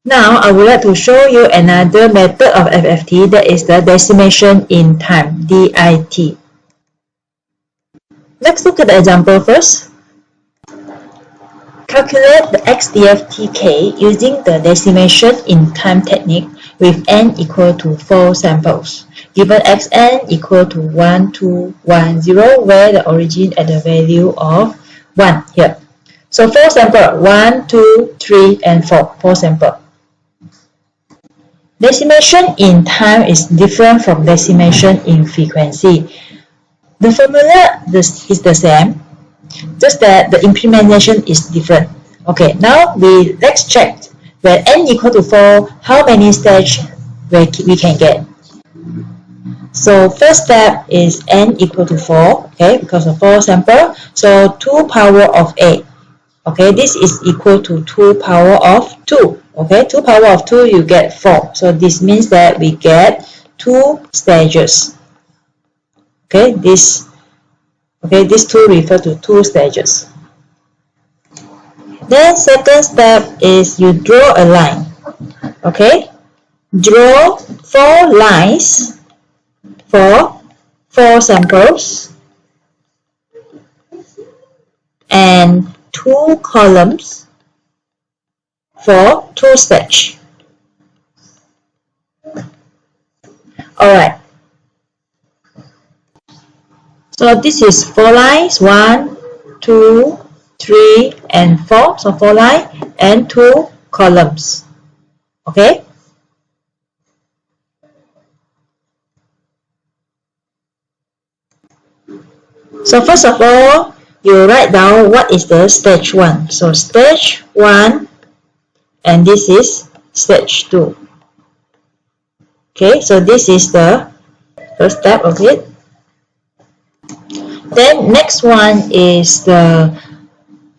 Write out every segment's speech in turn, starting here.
Now, I would like to show you another method of FFT, that is the decimation in time, DIT. Let's look at the example first. Calculate the XDFTK using the decimation in time technique with n equal to 4 samples. Given xn equal to 1, 2, 1, 0, where the origin at the value of 1 here. So 4 sample, 1, 2, 3, and 4. 4 sample. Decimation in time is different from decimation in frequency. The formula is the same, just that the implementation is different. Okay, now let's check when n equal to 4, how many stages we can get. So first step is n equal to 4, okay, because of 4 sample. So 2 power of 8. Okay, this is equal to 2 power of 2. Okay, 2 power of 2, you get 4. So this means that we get 2 stages. Okay, these 2 refer to 2 stages. Then second step is you draw a line. Okay, draw 4 lines for 4 samples and 2 columns for 2 stages. Alright. So this is 4 lines, 1, 2, 3, and 4. So 4 lines and 2 columns. Okay. So first of all, you write down what is the stage 1. So stage 1, and this is stage 2. Okay, so this is the first step of it. Then next one is the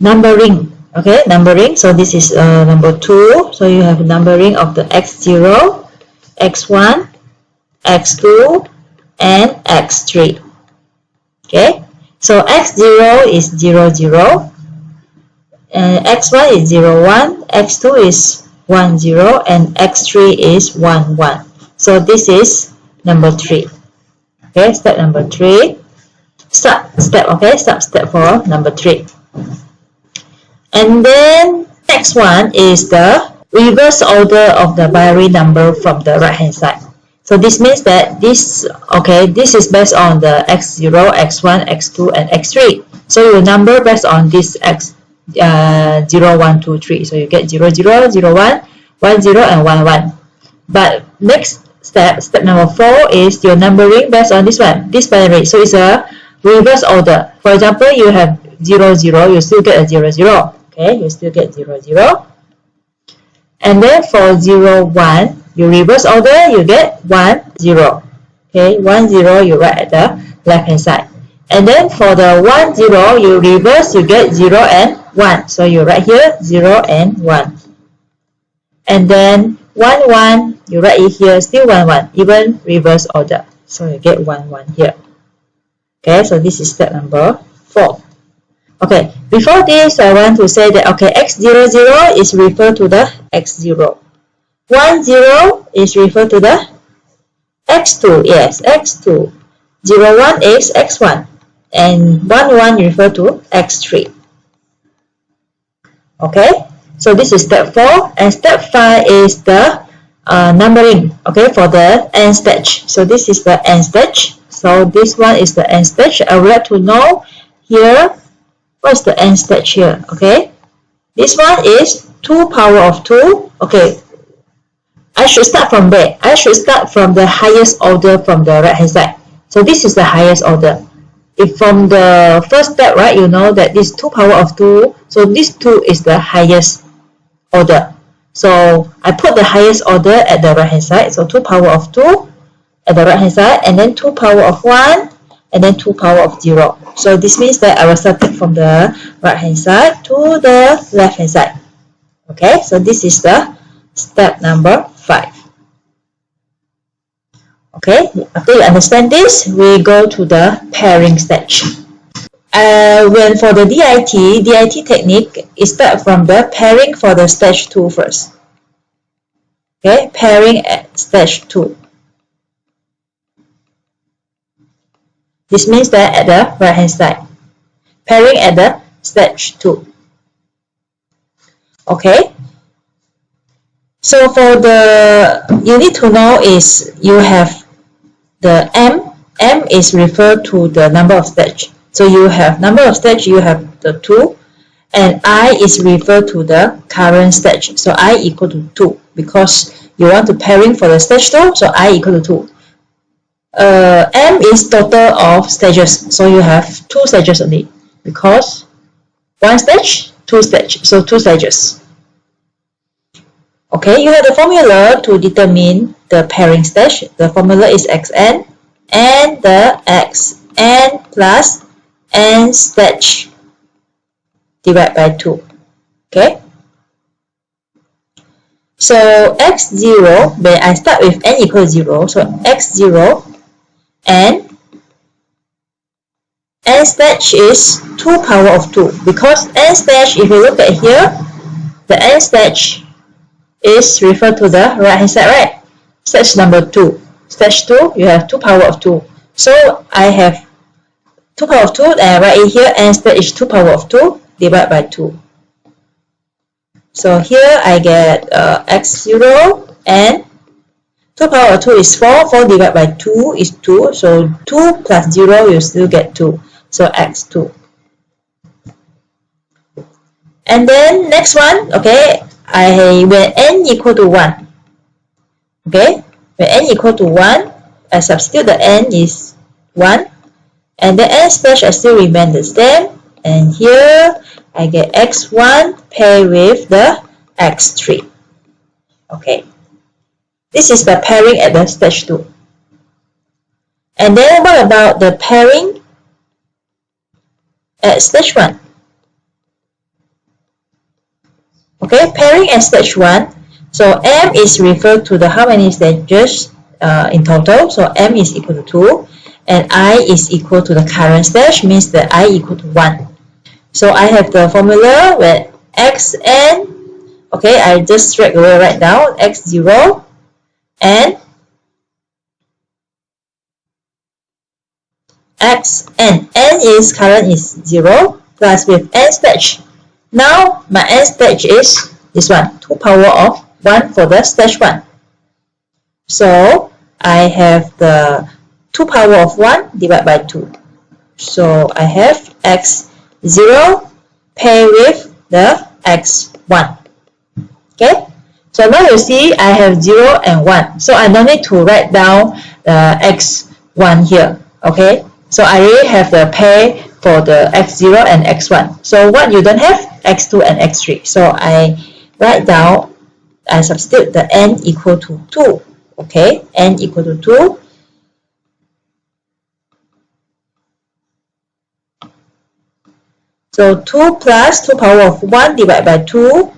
numbering. Okay, numbering. So this is number 2. So you have numbering of the x0, x1, x2, and x3. Okay, so x0 is 0, 0, and x1 is 0, 1, x2 is 1, 0, and x3 is 1, 1. So this is number 3. Okay, step number 3. Start step for number 3. And then next one is the reverse order of the binary number from the right hand side. So this means that this is based on the x0, x1, x2, and x3. So you number based on this x 0, 1, 2, 3. So you get 0, 0, 0, 1, 1, 0, and 1, 1. But next step number 4 is your numbering based on this binary. So it's a reverse order. For example, you have 0, 0, you still get a 0, 0. Okay, you still get 0, 0. And then for 0, 1, you reverse order, you get 1, 0. Okay, 1, 0, you write at the left hand side. And then for the 1, 0, you reverse, you get 0 and 1. So you write here 0 and 1. And then 1, 1, you write it here, still 1, 1, even reverse order. So you get 1, 1 here. Okay, so this is step number 4. Okay, before this, I want to say that, okay, x0, 0 is referred to the x0. 1, 0 is referred to the x2. Yes, x2. 0, 1 is x1. And 1, 1 refer to x3. Okay, so this is step 4. And step 5 is the numbering, okay, for the end stage. So this is the end stage. So this one is the end stage. I would like to know here, what's the end stage here? Okay, this one is 2 power of 2. Okay, I should start from there. I should start from the highest order from the right hand side. So this is the highest order. If from the first step, right, you know that this 2 power of 2. So this 2 is the highest order. So I put the highest order at the right hand side. So 2 power of 2 at the right hand side, and then 2 power of 1, and then 2 power of 0. So this means that I will start from the right hand side to the left hand side. Okay, so this is the step number 5. Okay, after you understand this, we go to the pairing stage. When for the DIT technique, it starts from the pairing for the stage 2 first. Okay, pairing at stage 2. This means that at the right hand side. Pairing at the stage 2. Okay. So for the, you need to know is you have the M. M is referred to the number of stage. So you have number of stage, you have the 2. And I is referred to the current stage. So I equal to 2 because you want to pairing for the stage 2. So I equal to 2. M is total of stages. So you have 2 stages only because 1 stage, 2 stage. So 2 stages. Okay, you have the formula to determine the pairing stage. The formula is Xn and the Xn plus n stage divided by 2. Okay. So x0, when I start with n equals 0, so x0 and n stage is 2 power of 2 because n stage, if you look at here, the n stage is referred to the right hand side, right? Stage number 2. Stage 2, you have 2 power of 2. So I have 2 power of 2 and right here n stage is 2 power of 2 divided by 2. So here I get x0 and 2 power of 2 is 4. 4 divided by 2 is 2. So 2 plus 0, you still get 2. So x2. And then next one, okay, when n equal to 1, okay, when n equal to 1, I substitute the n is 1, and the n stage I still remain the same, and here I get x1 pair with the x3. Okay, this is the pairing at the stage 2. And then what about the pairing at stage 1? Okay, pairing at stage 1. So m is referred to the how many stages in total. So m is equal to 2. And I is equal to the current stage, means that I equal to 1. So I have the formula where xn, okay, I just straight away write down x0 and xn. N is current is 0 plus with n stage. Now my n stage is this one, 2 power of 1 for the stage 1. So I have the 2 power of 1 divided by 2. So I have x0 pair with the x1. Okay, so now you see I have 0 and 1. So I don't need to write down the x1 here. Okay, so I already have the pair for the x0 and x1. So what you don't have? x2 and x3. So I write down, I substitute the n equal to 2. Okay, n equal to 2. So 2 plus 2 power of 1 divided by 2,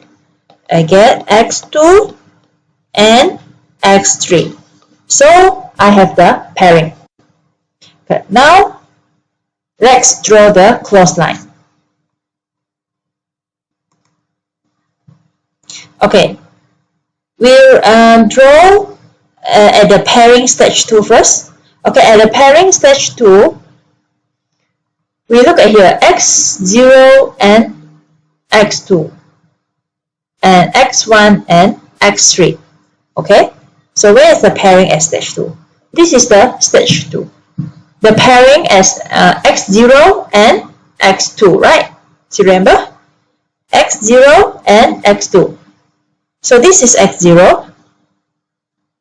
I get x2 and x3. So I have the pairing. Okay, now let's draw the closed line. Okay, we'll draw at the pairing stage 2 first. Okay, at the pairing stage 2, we look at here x0 and x2 and x1 and x3. Okay, so where is the pairing at stage 2? This is the stage 2. The pairing as x0 and x2, right? So remember, x0 and x2. So this is x0.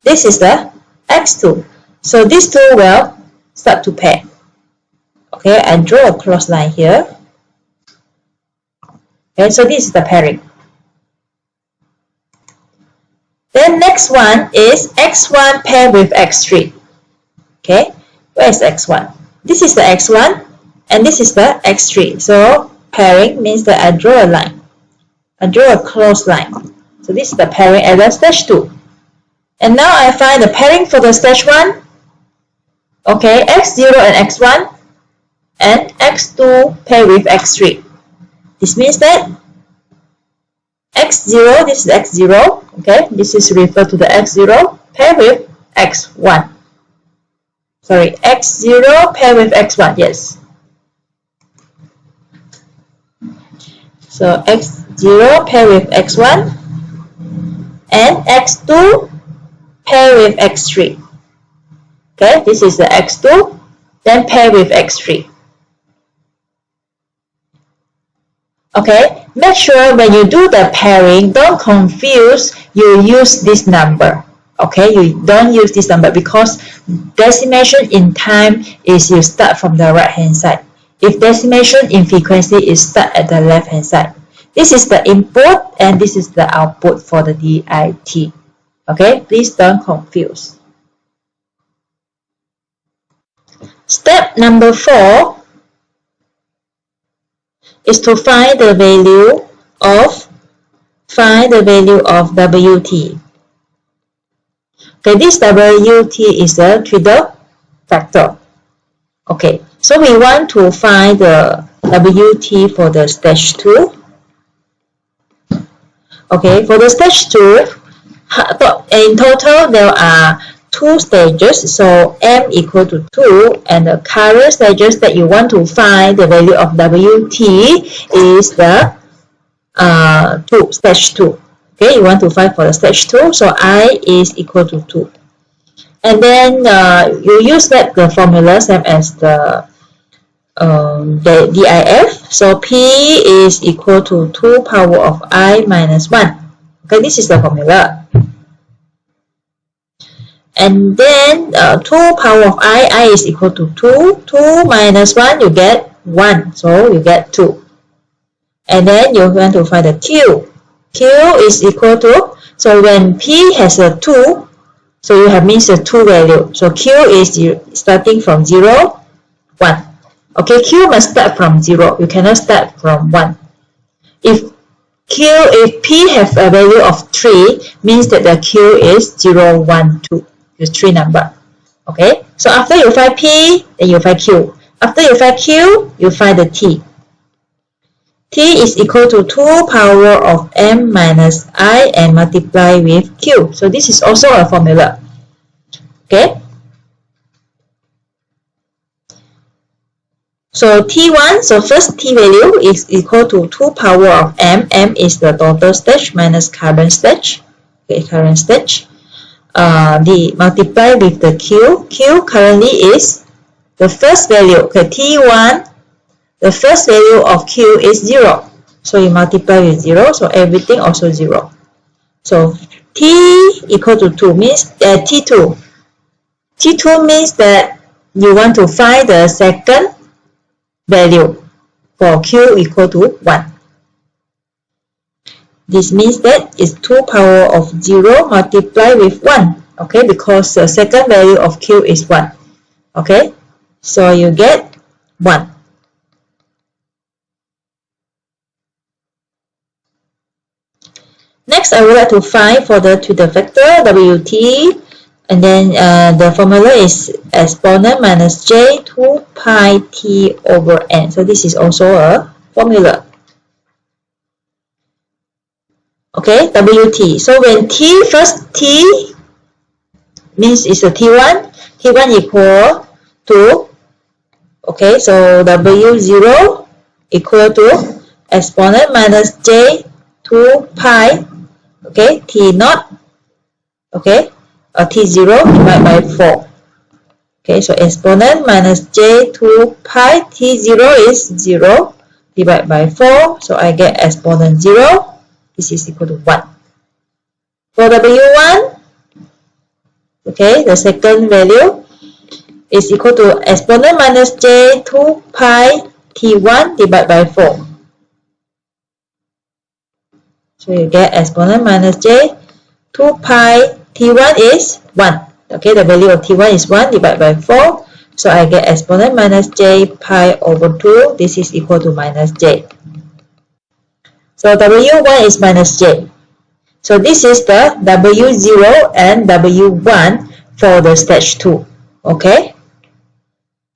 This is the x2. So these two will start to pair. Okay, I draw a cross line here. Okay, so this is the pairing. Then next one is x1 pair with x3. Okay, where is x1? This is the x1 and this is the x3. So pairing means that I draw a line. I draw a closed line. So this is the pairing at the stage 2. And now I find the pairing for the stage 1. Okay, x0 and x1 and x2 pair with x3. This means that x0, this is x0, Okay, this is referred to the x0 pair with x1. Sorry, x0 pair with x1, yes. So x0 pair with x1 and x2 pair with x3. Okay, this is the x2, then pair with x3. Okay, make sure when you do the pairing, don't confuse, you use this number. Okay, you don't use this number because decimation in time is you start from the right hand side. If decimation in frequency is start at the left hand side. This is the input and this is the output for the DIT. Okay, please don't confuse. Step number 4 is to find the value of WT. Okay, this WT is the twiddle factor. Okay, so we want to find the WT for the stage 2. Okay, for the stage 2, in total there are 2 stages, so M equal to 2, and the current stages that you want to find the value of WT is the stage 2. Okay, you want to find for the stage 2, so I is equal to 2. And then you use the formula same as the DIF. So P is equal to 2 power of I minus 1. Okay, this is the formula. And then 2 power of I is equal to 2. 2 minus 1, you get 1. So you get 2. And then you want to find the Q. Q is equal to, so when P has a 2, so you have means a 2 value. So Q is starting from 0, 1. Okay, Q must start from 0. You cannot start from 1. If P have a value of 3, means that the Q is 0, 1, 2. It's 3 number. Okay, so after you find P, then you find Q. After you find Q, you find the T. T is equal to 2 power of M minus I and multiply with Q. So this is also a formula. Okay. So T1, so first T value is equal to 2 power of M. M is the total stage minus current stage. Okay, current stage. The multiply with the Q. Q currently is the first value. Okay, T1, the first value of Q is 0. So you multiply with 0. So everything also 0. So T equal to 2 means T2. T2 means that you want to find the second value for Q equal to 1. This means that it's 2 power of 0 multiplied with 1. Okay, because the second value of Q is 1. Okay, so you get 1. Next, I would like to find for the twiddle factor WT, and then the formula is exponent minus J 2 pi T over N. So this is also a formula. Okay, WT. So when first T means it's a T1. T1 equal to, okay, so W0 equal to exponent minus J 2 pi, okay, T0, okay, T0 divided by 4. Okay, so exponent minus J 2 pi, T0 is 0 divided by 4. So I get exponent 0. This is equal to 1. For W1, okay, the second value is equal to exponent minus J 2 pi T1 divided by 4. So you get exponent minus J 2 pi T1 is 1. Okay, the value of T1 is 1 divided by 4. So I get exponent minus J pi over 2. This is equal to minus J. So W1 is minus J. So this is the W0 and W1 for the stage 2. Okay.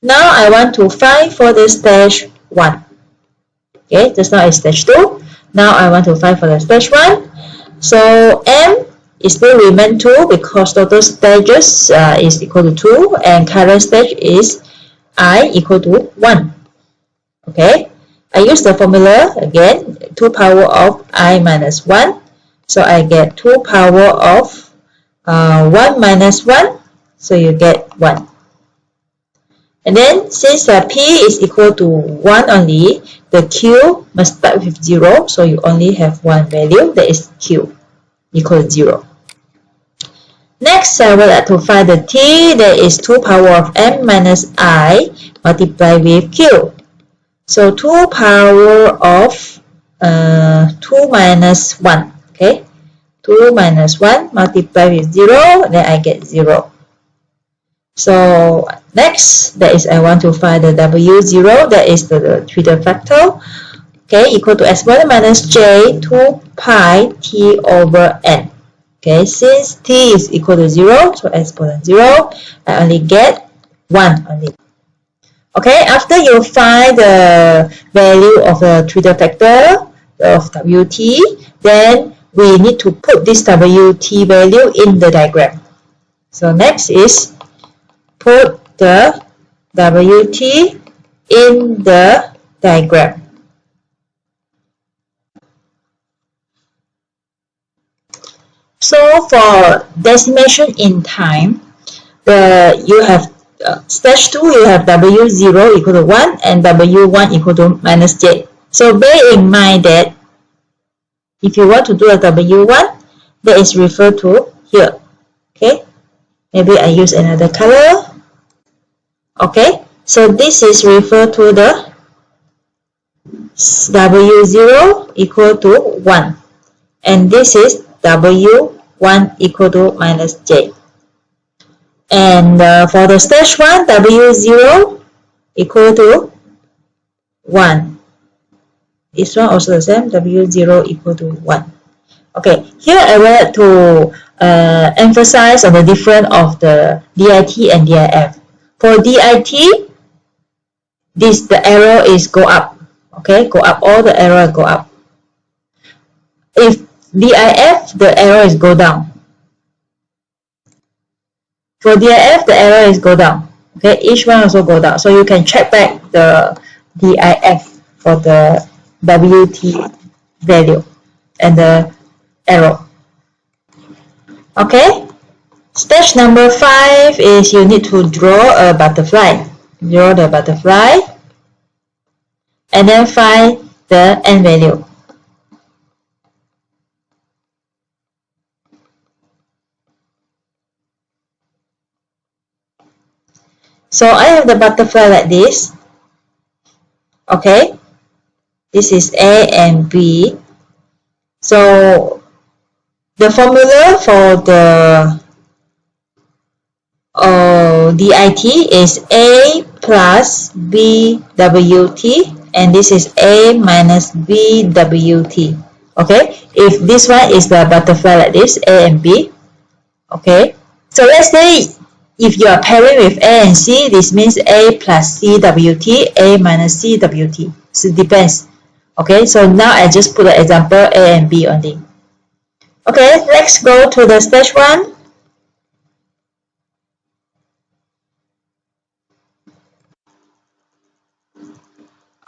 Now I want to find for the stage 1. Okay, just now is stage 2. Now I want to find for the stage 1. So M is still remain 2 because total stages is equal to 2 and current stage is I equal to 1. Okay, I use the formula again, 2 power of I minus 1. So I get 2 power of 1 minus 1. So you get 1. And then since P is equal to 1 only, the Q must start with 0. So you only have one value, that is Q equal to 0. Next, I would like to find the T, that is 2 power of M minus I multiplied with Q. So 2 power of 2 minus 1, okay? 2 minus 1 multiplied with 0, then I get 0. So next, that is I want to find the W0, that is the Twitter factor, okay, equal to exponent minus J 2 pi T over N. Okay, since T is equal to 0, so exponent 0, I only get 1 only. Okay, after you find the value of the Twitter factor of WT, then we need to put this WT value in the diagram. So next is put the WT in the diagram. So for decimation in time, you have stage 2, you have W0 equal to 1 and W1 equal to minus J. So bear in mind that if you want to do a W1, that is referred to here. Okay, maybe I use another color. Okay, so this is referred to the W0 equal to 1 and this is W1 equal to minus J. And for the stage 1, W0 equal to 1. This one also the same, W0 equal to 1. Okay, here I want to emphasize on the difference of the DIT and DIF. For DIT, the arrow is go up. Okay, go up, all the arrow go up. If DIF, the arrow is go down. For DIF, the arrow is go down. Okay, each one also go down. So you can check back the DIF for the WT value and the arrow. Okay, stage number 5 is you need to draw a butterfly. Draw the butterfly and then find the N value. So I have the butterfly like this. Okay, this is A and B. So the formula for the DIT is A plus BWT and this is A minus BWT. Okay, if this one is the butterfly like this, A and B. Okay, so let's say if you are pairing with A and C, this means A plus CWT, A minus CWT. So it depends. Okay, so now I just put an example A and B only. Okay, let's go to the stage 1.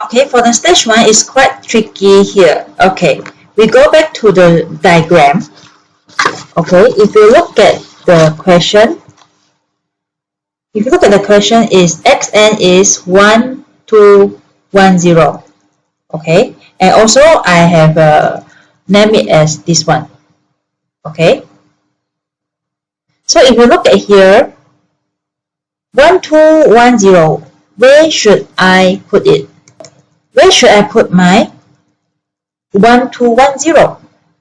Okay, for the stage 1, it's quite tricky here. Okay, we go back to the diagram. Okay, if you look at the question, is xn is 1, 2, 1, 0. Okay, and also I have named it as this one. Okay, so if you look at here, 1, 2, 1, 0, where should I put it? Where should I put my 1, 2, 1, 0?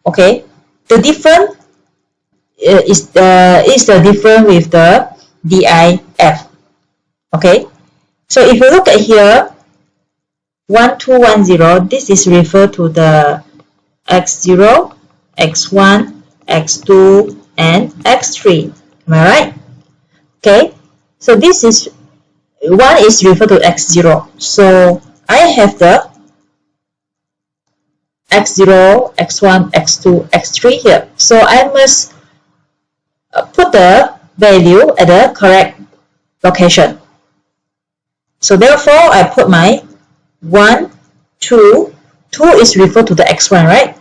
Okay, the difference is the difference with the DIF. Okay, so if you look at here, 1, 2, 1, 0, this is referred to the x0, x1, x2, and x3. Am I right? Okay, so this is 1 is referred to x0. So I have the x0, x1, x2, x3 here. So I must put the value at the correct location. So therefore, I put my 1, 2, 2 is referred to the x1, right?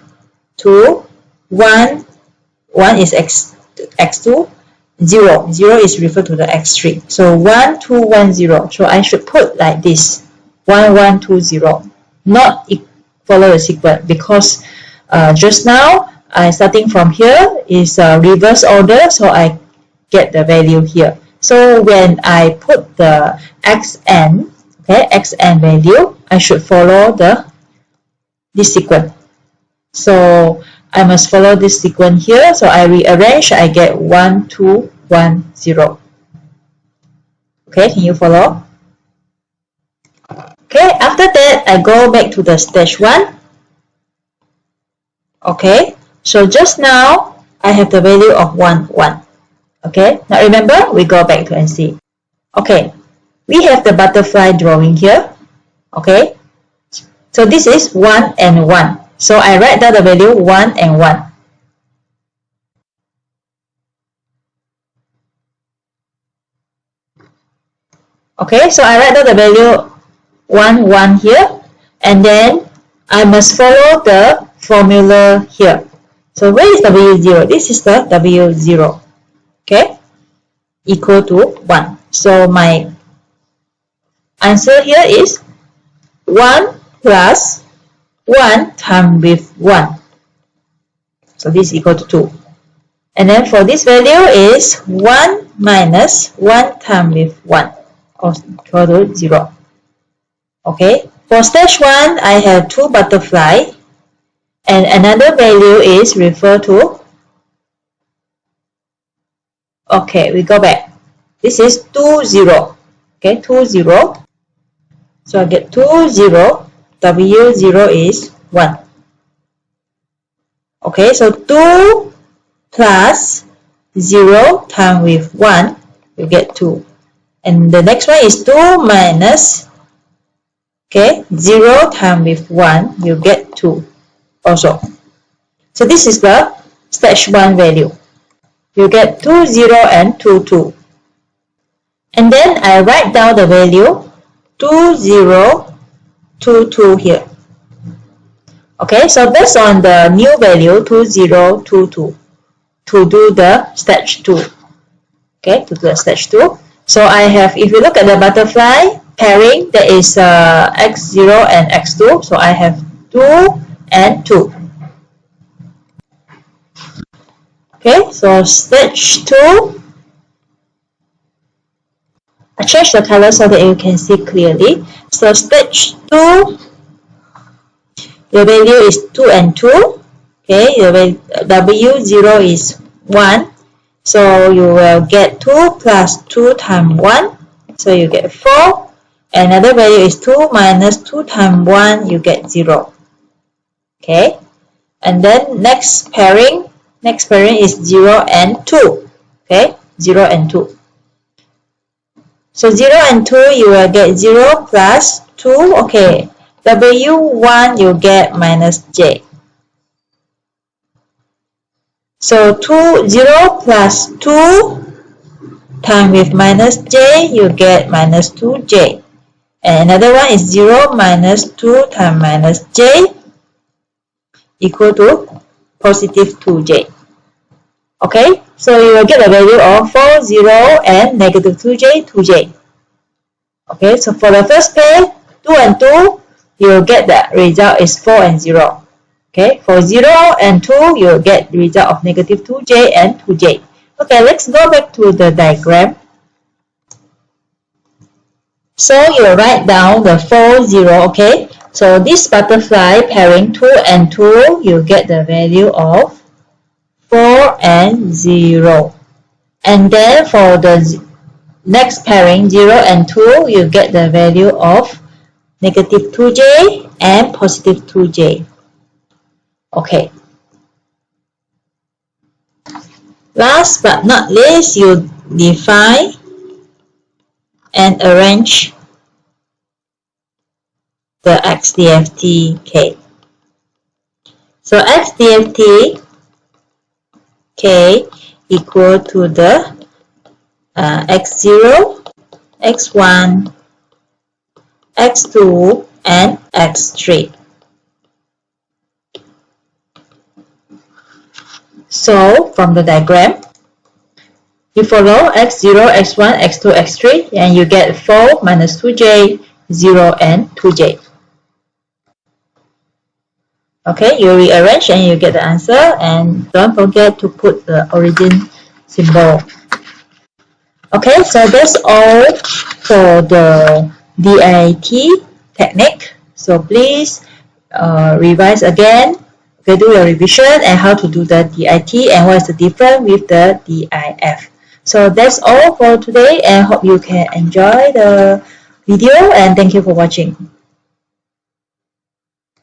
2, 1, 1 is x2, 0, 0 is referred to the x3. So 1, 2, 1, 0. So I should put like this, 1, 1, 2, 0. Not follow the sequence, because just now, starting from here is reverse order, so I get the value here. So when I put the xn, okay, xn value, I should follow this sequence. So I must follow this sequence here. So I rearrange, I get 1, 2, 1, 0. Okay, can you follow? Okay, after that, I go back to the stage 1. Okay, so just now, I have the value of 1, 1. Okay, now remember, we go back to and see. Okay, we have the butterfly drawing here. Okay, so this is 1 and 1. So I write down the value 1 and 1. Okay, so I write down the value 1, 1 here. And then I must follow the formula here. So where is W0? This is the W0. Okay, equal to 1. So my answer here is 1 plus 1 times with 1. So this is equal to 2. And then for this value is 1 minus 1 times with 1, or equal to 0. Okay, for stage 1, I have 2 butterfly, and another value is referred to, okay, we go back. This is 2, 0. Okay, 2, 0. So I get 2, 0. W0 is 1. Okay, so 2 plus 0 times with 1, you get 2. And the next one is 2 minus, okay, 0 times with 1, you get 2 also. So this is the stage 1 value. You get 2, 0 and 2, 2. And then I write down the value 2, 0, 2, 2 here. Okay, so based on the new value 2, 0, 2, 2 to do the stage 2. Okay, to do the stage 2. So I have, if you look at the butterfly pairing, there is x0 and x2. So I have 2 and 2. Okay, so stage 2. I change the color so that you can see clearly. So stage 2, the value is 2 and 2. Okay, the W0 is 1. So you will get 2 plus 2 times 1. So you get 4. Another value is 2 minus 2 times 1. You get 0. Okay. And then next pairing is 0 and 2. Okay, 0 and 2. So 0 and 2, you will get 0 plus 2. Okay, W1 you get minus J. So 0 plus 2 times with minus J, you get minus 2J. And another one is 0 minus 2 times minus J equal to positive 2J. Okay, so you will get a value of 4, 0 and negative 2J, 2J. Okay, so for the first pair, 2 and 2, you will get the result is 4 and 0. Okay, for 0 and 2, you will get the result of negative 2J and 2J. Okay, let's go back to the diagram. So you write down the 4, 0, okay. So this butterfly pairing 2 and 2, you get the value of 4 and 0. And then for the next pairing 0 and 2, you get the value of negative 2J and positive 2J. Okay. Last but not least, you define and arrange the XDFT K. So X DFT K equal to the X0, X1, X2, and X3. So from the diagram, you follow X0, X1, X2, X3, and you get 4 minus 2J, 0, and 2J. Okay, you rearrange and you get the answer, and don't forget to put the origin symbol. Okay, so that's all for the DIT technique. So please revise again. Okay, do your revision and how to do the DIT and what is the difference with the DIF. So that's all for today, and hope you can enjoy the video, and thank you for watching.